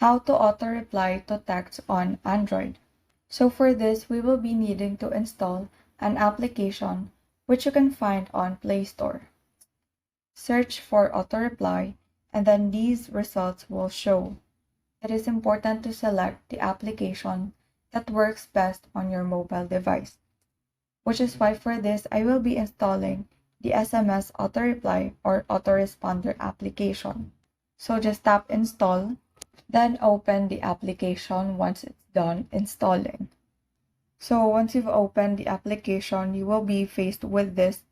How to auto-reply to text on Android. So for this, we will be needing to install an application which you can find on Play Store. Search for auto-reply and then these results will show. It is important to select the application that works best on your mobile device, which is why for this I will be installing the SMS auto-reply or autoresponder application. So just tap install, then open the application once it's done installing. So once you've opened the application, you will be faced with this,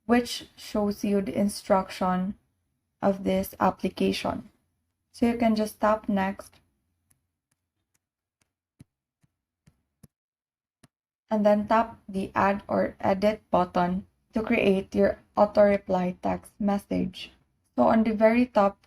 which shows you the instruction of this application. So you can just tap next and then tap the add or edit button to create your auto-reply text message. So on the very top,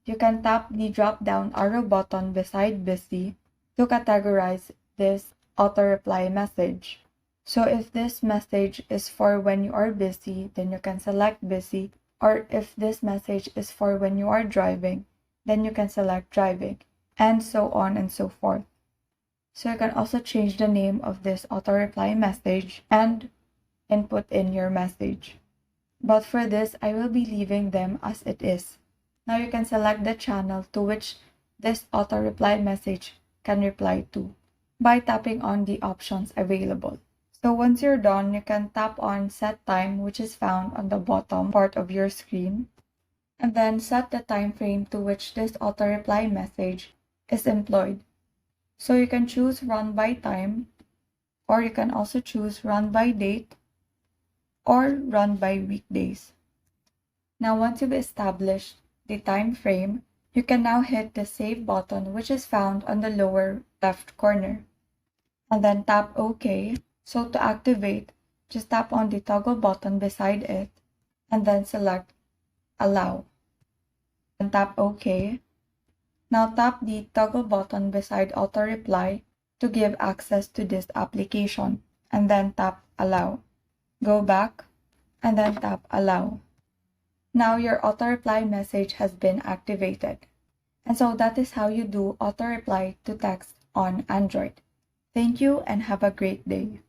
you can tap the drop-down arrow button beside busy to categorize this auto-reply message. So if this message is for when you are busy, then you can select busy, or if this message is for when you are driving, then you can select driving, and so on and so forth. So you can also change the name of this auto-reply message and input in your message. But for this, I will be leaving them as it is. Now you can select the channel to which this auto-reply message can reply to by tapping on the options available. So once you're done, you can tap on Set Time, which is found on the bottom part of your screen, and then set the time frame to which this auto-reply message is employed. So you can choose Run by Time, or you can also choose Run by Date, or Run by Weekdays. Now once you've established the time frame, you can now hit the Save button, which is found on the lower left corner, and then tap OK. So to activate, just tap on the toggle button beside it, and then select Allow, and tap OK. Now tap the toggle button beside Auto Reply to give access to this application, and then tap Allow. Go back, and then tap Allow. Now your auto reply message has been activated. And so that is how you do auto reply to text on Android. Thank you and have a great day.